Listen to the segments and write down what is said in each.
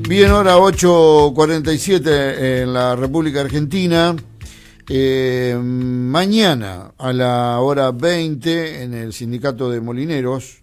Bien, hora 8:47 en la República Argentina. Mañana a la hora 20 en el Sindicato de Molineros,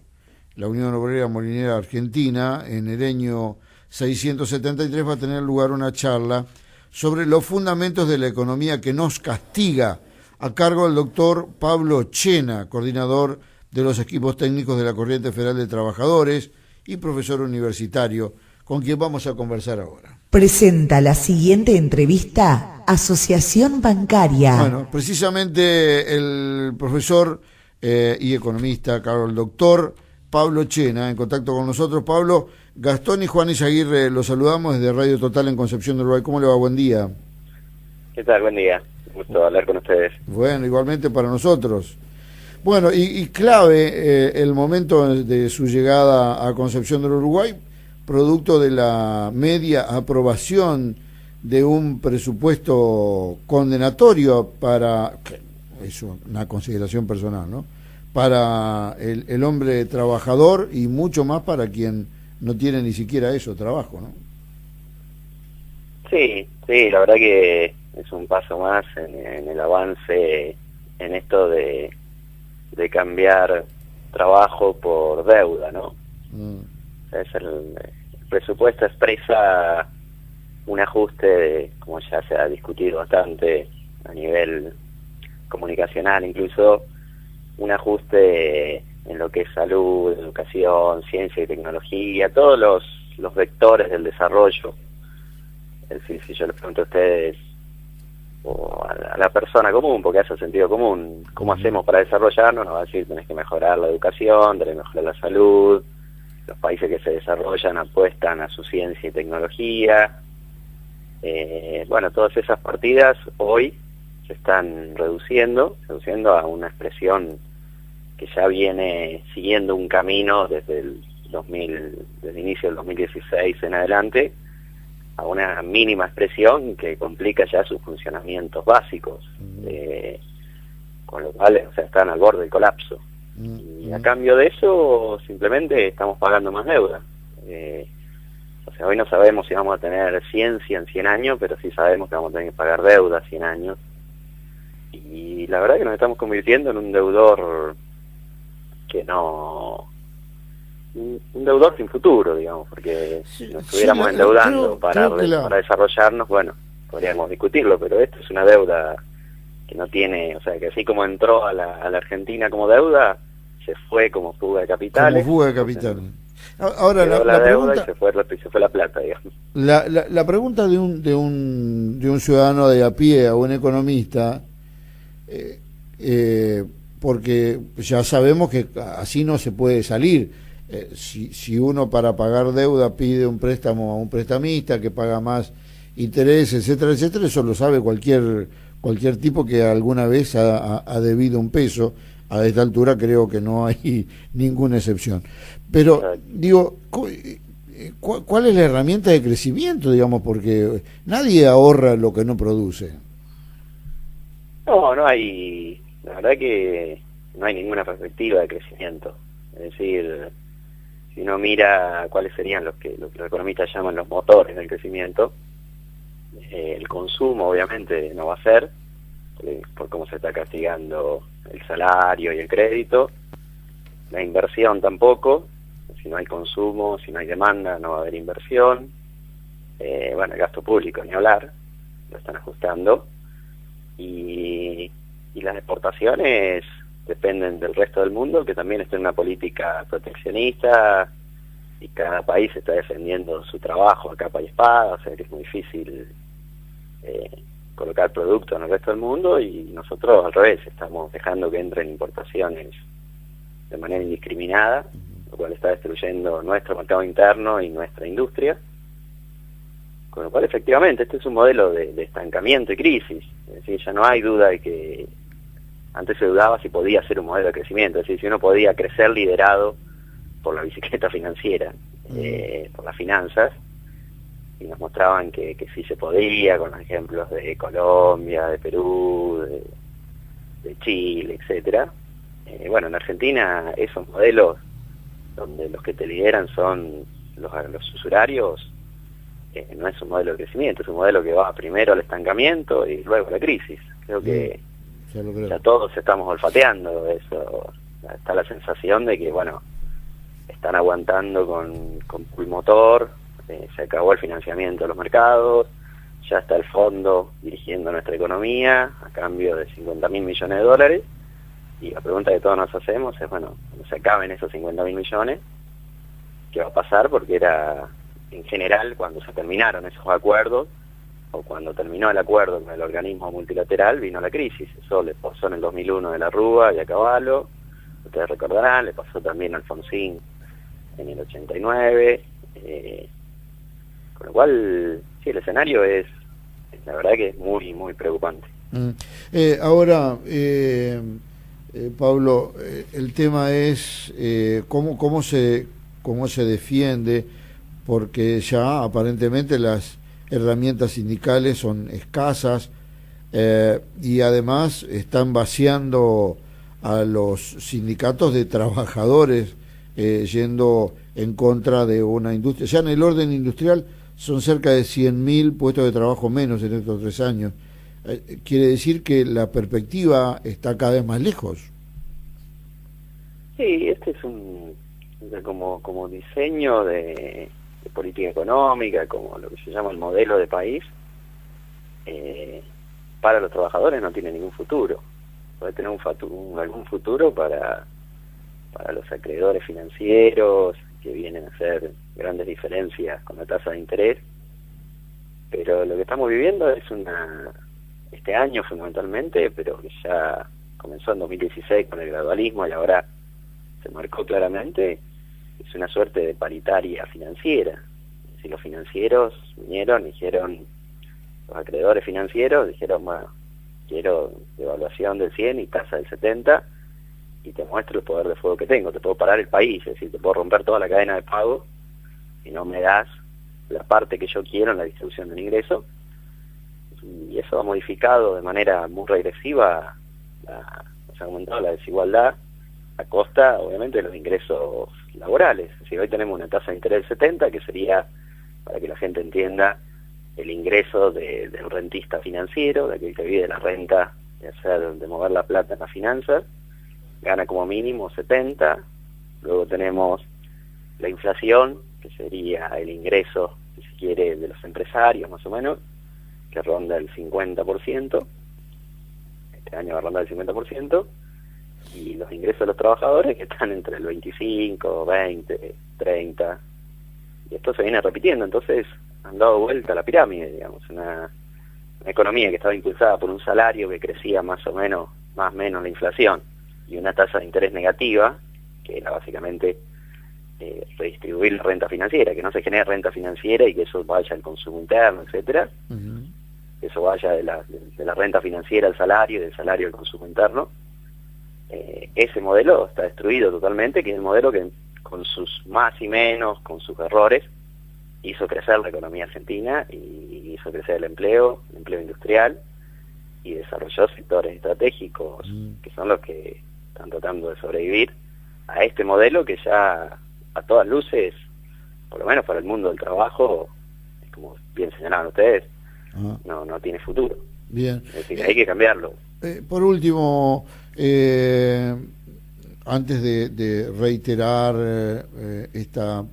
la Unión Obrera Molinera Argentina, en Hereño 673, va a tener lugar una charla sobre los fundamentos de la economía que nos castiga, a cargo del doctor Pablo Chena, coordinador de los equipos técnicos de la Corriente Federal de Trabajadores y profesor universitario, con quien vamos a conversar ahora. Presenta la siguiente entrevista Asociación Bancaria. Bueno, precisamente el profesor y economista, el doctor Pablo Chena, en contacto con nosotros. Pablo, Gastón y Juan Izaguirre, los saludamos desde Radio Total en Concepción del Uruguay. ¿Cómo le va? Buen día. ¿Qué tal? Buen día. Un gusto hablar con ustedes. Bueno, igualmente para nosotros. Bueno, y clave el momento de su llegada a Concepción del Uruguay, producto de la media aprobación de un presupuesto condenatorio para, es una consideración personal, ¿no?, para el hombre trabajador y mucho más para quien no tiene ni siquiera eso, trabajo, ¿no? Sí, la verdad que es un paso más en el avance en esto de cambiar trabajo por deuda, ¿no? El presupuesto expresa un ajuste, como ya se ha discutido bastante a nivel comunicacional, incluso un ajuste en lo que es salud, educación, ciencia y tecnología, todos los vectores del desarrollo. Es decir, si yo les pregunto a ustedes o a la persona común, porque hace sentido común, ¿cómo hacemos para desarrollarnos? Nos va a decir, tenés que mejorar la educación, tenés que mejorar la salud. Los países que se desarrollan apuestan a su ciencia y tecnología. Bueno, todas esas partidas hoy se están reduciendo a una expresión que ya viene siguiendo un camino desde el inicio del 2016 en adelante, a una mínima expresión que complica ya sus funcionamientos básicos, con lo cual, o sea, están al borde del colapso. Y a cambio de eso, simplemente estamos pagando más deuda. O sea, hoy no sabemos si vamos a tener ciencia en 100 años, pero sí sabemos que vamos a tener que pagar deuda 100 años. Y la verdad que nos estamos convirtiendo en un deudor que no... Un deudor sin futuro, digamos, porque si nos estuviéramos endeudando para desarrollarnos, bueno, podríamos discutirlo, pero esto es una deuda que no tiene, o sea, que así como entró a la Argentina como deuda, se fue como fuga de capitales. Como fuga de capitales. Ahora la pregunta, y se fue la plata, digamos. La pregunta de un ciudadano de a pie a un economista, porque ya sabemos que así no se puede salir. Si uno para pagar deuda pide un préstamo a un prestamista que paga más interés, etcétera, etcétera, eso lo sabe cualquier tipo que alguna vez ha debido un peso. A esta altura creo que no hay ninguna excepción. Pero, digo, ¿cuál es la herramienta de crecimiento, digamos? Porque nadie ahorra lo que no produce. No hay, la verdad que no hay ninguna perspectiva de crecimiento. Es decir, si uno mira cuáles serían lo que los economistas llaman los motores del crecimiento, el consumo obviamente no va a ser, por cómo se está castigando el salario y el crédito. La inversión tampoco, si no hay consumo, si no hay demanda, no va a haber inversión. Bueno, el gasto público, ni hablar, lo están ajustando. Y las exportaciones dependen del resto del mundo, que también está en una política proteccionista, y cada país está defendiendo su trabajo a capa y espada, o sea que es muy difícil colocar productos en el resto del mundo, y nosotros al revés, estamos dejando que entren importaciones de manera indiscriminada, lo cual está destruyendo nuestro mercado interno y nuestra industria, con lo cual efectivamente este es un modelo de estancamiento y crisis. Es decir, ya no hay duda de que antes se dudaba si podía ser un modelo de crecimiento, es decir, si uno podía crecer liderado por la bicicleta financiera, por las finanzas, y nos mostraban que sí se podía, con los ejemplos de Colombia, de Perú, de Chile, etcétera. Bueno, en Argentina esos modelos donde los que te lideran son los usurarios, no es un modelo de crecimiento, es un modelo que va primero al estancamiento y luego a la crisis. Creo que ya todos estamos olfateando eso. Está la sensación de que, bueno, están aguantando con pulmotor, se acabó el financiamiento de los mercados, ya está el fondo dirigiendo nuestra economía a cambio de 50.000 millones de dólares, y la pregunta que todos nos hacemos es, bueno, cuando se acaben esos 50.000 millones, ¿qué va a pasar? Porque era, en general, cuando se terminaron esos acuerdos, o cuando terminó el acuerdo con el organismo multilateral, vino la crisis. Eso le pasó en el 2001 de la Rúa y a Cavallo, ustedes recordarán, le pasó también a Alfonsín en el 89, con lo cual, sí, el escenario es, la verdad que es muy, muy preocupante. Ahora, Pablo, el tema es cómo se defiende, porque ya aparentemente las herramientas sindicales son escasas, y además están vaciando a los sindicatos de trabajadores, yendo en contra de una industria. Ya en el orden industrial son cerca de 100.000 puestos de trabajo menos en estos 3 años. Quiere decir que la perspectiva está cada vez más lejos. Sí, este es como diseño de política económica, como lo que se llama el modelo de país, para los trabajadores no tiene ningún futuro. Puede tener algún futuro para los acreedores financieros, que vienen a hacer grandes diferencias con la tasa de interés, pero lo que estamos viviendo es este año fundamentalmente, pero que ya comenzó en 2016 con el gradualismo y ahora se marcó claramente, es una suerte de paritaria financiera. Si los financieros vinieron y dijeron, los acreedores financieros dijeron, bueno, quiero devaluación del 100 y tasa del 70, y te muestro el poder de fuego que tengo, te puedo parar el país, es decir, te puedo romper toda la cadena de pago si no me das la parte que yo quiero en la distribución del ingreso, y eso ha modificado de manera muy regresiva, se ha aumentado la desigualdad a costa, obviamente, de los ingresos laborales. Es decir, hoy tenemos una tasa de interés del 70, que sería, para que la gente entienda, el ingreso del rentista financiero, de aquel que vive de la renta, de mover la plata en las finanzas, gana como mínimo 70, luego tenemos la inflación, que sería el ingreso, si se quiere, de los empresarios más o menos, que ronda el 50%, este año va a rondar el 50%, y los ingresos de los trabajadores que están entre el 25, 20, 30, y esto se viene repitiendo. Entonces han dado vuelta a la pirámide, digamos, una economía que estaba impulsada por un salario que crecía más o menos la inflación, y una tasa de interés negativa, que era básicamente redistribuir la renta financiera, que no se genere renta financiera y que eso vaya al consumo interno, etcétera, que eso vaya de la renta financiera al salario y del salario al consumo interno. Ese modelo está destruido totalmente, que es el modelo que con sus más y menos, con sus errores, hizo crecer la economía argentina y hizo crecer el empleo industrial, y desarrolló sectores estratégicos que son los que están tratando de sobrevivir a este modelo que ya a todas luces, por lo menos para el mundo del trabajo, como bien señalaban ustedes, no tiene futuro. Bien. Es decir, hay que cambiarlo. Por último, antes de reiterar esta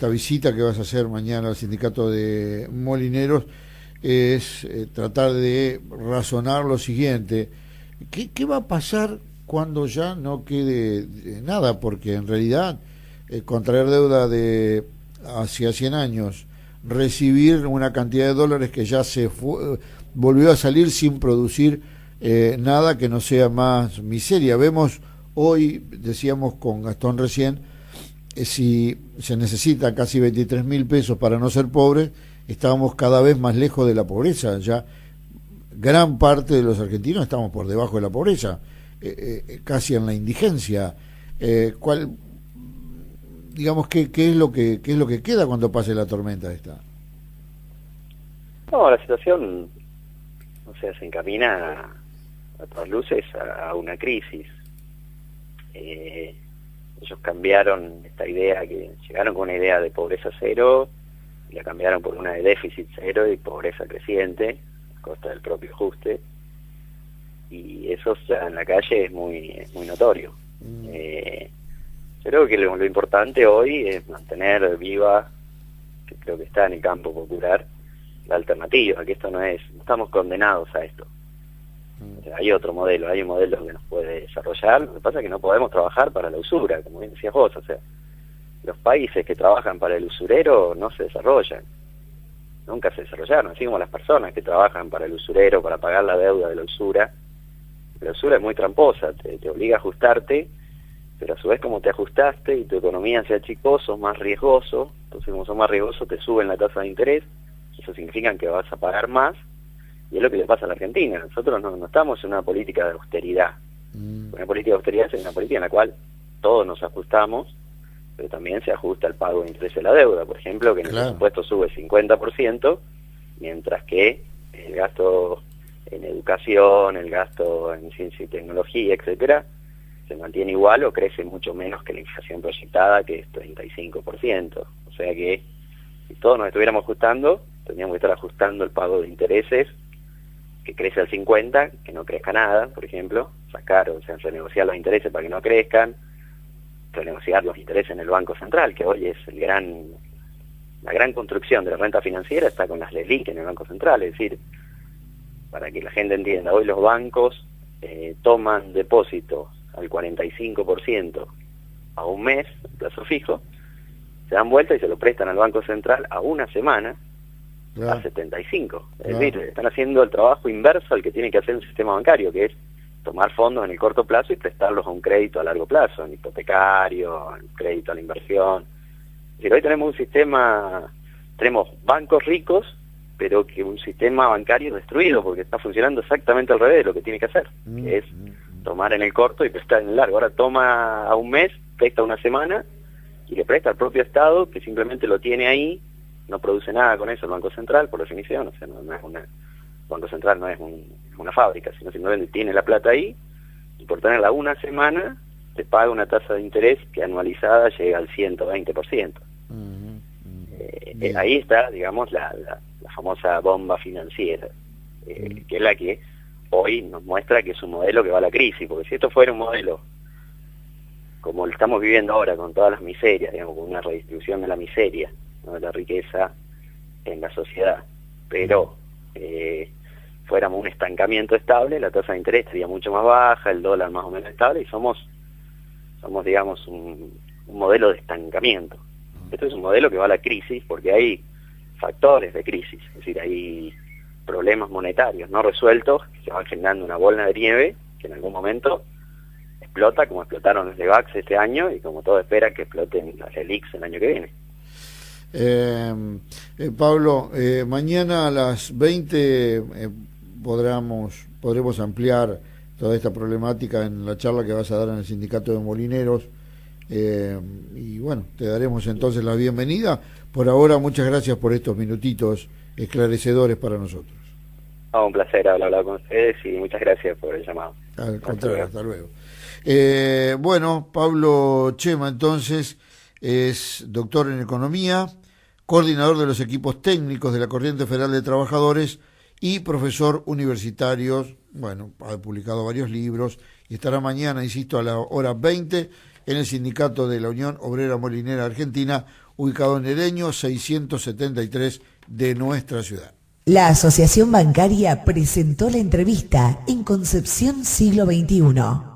visita que vas a hacer mañana al sindicato de molineros, es tratar de razonar lo siguiente: ¿qué va a pasar cuando ya no quede nada? Porque en realidad contraer deuda de hacia 100 años, recibir una cantidad de dólares que ya volvió a salir sin producir nada que no sea más miseria. Vemos hoy, decíamos con Gastón recién, si se necesita casi 23.000 pesos para no ser pobre, estábamos cada vez más lejos de la pobreza. Ya gran parte de los argentinos estamos por debajo de la pobreza, casi en la indigencia. Digamos, ¿qué es lo que queda cuando pase la tormenta esta? No, la situación, o sea, se encamina a todas luces a una crisis. Ellos cambiaron esta idea, que llegaron con una idea de pobreza cero, la cambiaron por una de déficit cero y pobreza creciente, a costa del propio ajuste, y eso ya en la calle es muy notorio. Yo creo que lo importante hoy es mantener viva, que creo que está en el campo popular, la alternativa, que esto no estamos condenados a esto. O sea, hay otro modelo, hay un modelo que nos puede desarrollar. Lo que pasa es que no podemos trabajar para la usura, como bien decías vos. O sea, los países que trabajan para el usurero no se desarrollan, nunca se desarrollaron, así como las personas que trabajan para el usurero, para pagar la deuda de la usura. La usura es muy tramposa, te obliga a ajustarte, pero a su vez como te ajustaste y tu economía se achicó, sos más riesgoso. Entonces como sos más riesgoso te suben la tasa de interés, eso significa que vas a pagar más, y es lo que le pasa a la Argentina. Nosotros no estamos en una política de austeridad. Una política de austeridad es una política en la cual todos nos ajustamos, pero también se ajusta el pago de interés de la deuda. Por ejemplo, que en el presupuesto sube 50%, mientras que el gasto en educación, el gasto en ciencia y tecnología, etcétera, se mantiene igual o crece mucho menos que la inflación proyectada, que es 35%. O sea que si todos nos estuviéramos ajustando, tendríamos que estar ajustando el pago de intereses, que crece al 50%, que no crezca nada, por ejemplo, renegociar los intereses para que no crezcan, renegociar los intereses en el Banco Central, que hoy es la gran construcción de la renta financiera está con las LELIQ en el Banco Central. Es decir, para que la gente entienda, hoy los bancos toman depósitos al 45% a un mes, plazo fijo, se dan vuelta y se lo prestan al Banco Central a una semana, a 75. Es decir, están haciendo el trabajo inverso al que tiene que hacer el sistema bancario, que es tomar fondos en el corto plazo y prestarlos a un crédito a largo plazo, en hipotecario, en crédito a la inversión. Es decir, hoy tenemos un sistema, tenemos bancos ricos, pero que un sistema bancario destruido, porque está funcionando exactamente al revés de lo que tiene que hacer, que es tomar en el corto y prestar en el largo. Ahora toma a un mes, presta una semana, y le presta al propio Estado, que simplemente lo tiene ahí, no produce nada con eso el Banco Central, por definición. O sea, no es el Banco Central no es una fábrica, sino simplemente tiene la plata ahí, y por tenerla una semana, te paga una tasa de interés que anualizada llega al 120%. Ahí está, digamos, la famosa bomba financiera, que es la que hoy nos muestra que es un modelo que va a la crisis, porque si esto fuera un modelo como lo estamos viviendo ahora, con todas las miserias, digamos, con una redistribución de la miseria, ¿no?, de la riqueza en la sociedad, pero fuéramos un estancamiento estable, la tasa de interés estaría mucho más baja, el dólar más o menos estable, y somos digamos, un modelo de estancamiento. Esto es un modelo que va a la crisis porque hay factores de crisis, es decir, hay problemas monetarios no resueltos que se van generando una bola de nieve que en algún momento explota, como explotaron los LEVAX este año y como todo espera que exploten las LELIQs el año que viene. Pablo, mañana a las 20 podremos ampliar toda esta problemática en la charla que vas a dar en el Sindicato de Molineros, y bueno, te daremos entonces la bienvenida. Por ahora, muchas gracias por estos minutitos esclarecedores para nosotros. Un placer hablar con ustedes y muchas gracias por el llamado. Al contrario, hasta luego. Bueno, Pablo Chema entonces es doctor en Economía, coordinador de los equipos técnicos de la Corriente Federal de Trabajadores y profesor universitario. Bueno, ha publicado varios libros y estará mañana, insisto, a la hora 20 en el Sindicato de la Unión Obrera Molinera Argentina, ubicado en Hereño 673 de nuestra ciudad. La Asociación Bancaria presentó la entrevista en Concepción Siglo XXI.